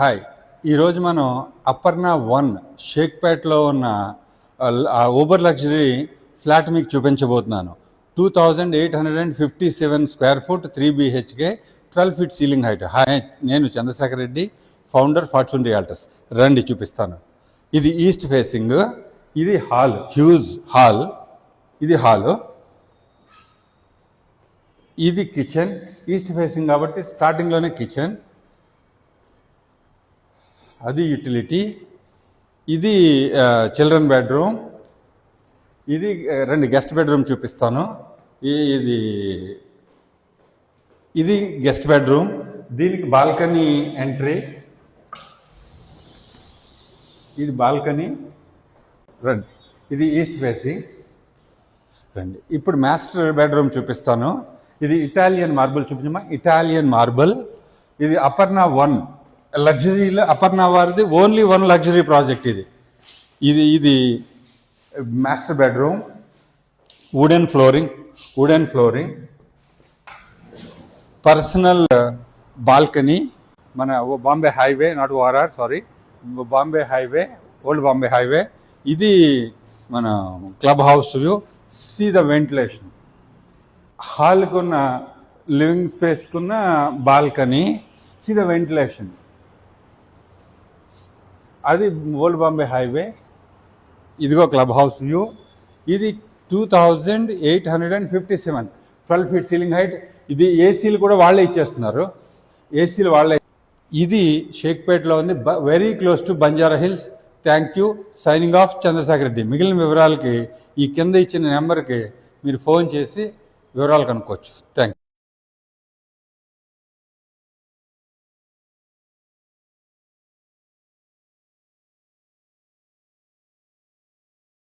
Hi, ఈరోజు మనం అపర్ణ 1 షేక్పేట్లో ఉన్న ఊబర్ లగ్జరీ ఫ్లాట్ మీకు చూపించబోతున్నాను. 2857 square foot 3 BHK 12 feet ceiling height. Hi, నేను Chandrasekhar Reddy, founder Fortune Realtors. రండి చూపిస్తాను. ఇది ఈస్ట్ ఫేసింగ్, ఇది హాల్, హ్యూజ్ హాల్. ఇది హాల్, ఇది కిచెన్. ఈస్ట్ ఫేసింగ్ కాబట్టి స్టార్టింగ్లోనే కిచెన్, అది యూటిలిటీ, ఇది చిల్డ్రన్ బెడ్రూమ్, ఇది రెండు గెస్ట్ బెడ్రూమ్ చూపిస్తాను. ఇది ఇది గెస్ట్ బెడ్రూమ్, దీనికి బాల్కనీ ఎంట్రీ, ఇది బాల్కనీ. రండి, ఇది ఈస్ట్ ఫేసింగ్. రండి, ఇప్పుడు మాస్టర్ బెడ్రూమ్ చూపిస్తాను. ఇది ఇటాలియన్ మార్బుల్ చూపించమా, ఇటాలియన్ మార్బుల్. ఇది అపర్ణ 1 లగ్జరీలో, అపర్ణ వారిది ఓన్లీ 1 లగ్జరీ ప్రాజెక్ట్ ఇది. ఇది ఇది master bedroom, wooden flooring, personal balcony. మన Bombay highway, not ORR, sorry, Bombay highway, old Bombay highway. ఇది మన club house view. See the ventilation. హాల్కున్న లివింగ్ స్పేస్కున్న బాల్కనీ, సీ ద వెంటిలేషన్. అది ఓల్డ్ బాంబే హైవే. ఇదిగో క్లబ్ హౌస్ వ్యూ. ఇది 2857 12 ఫీట్ సీలింగ్ హైట్. ఇది ఏసీలు కూడా వాళ్ళే ఇచ్చేస్తున్నారు, ఏసీలు వాళ్ళే. ఇది షేక్పేట్లో ఉంది, very close to Banjara Hills. Thank you. Signing off, Chandrashekar Reddy. మిగిలిన వివరాలకి ఈ కింద ఇచ్చిన నెంబర్కి మీరు ఫోన్ చేసి వివరాలు కనుక్కోవచ్చు. Thank you.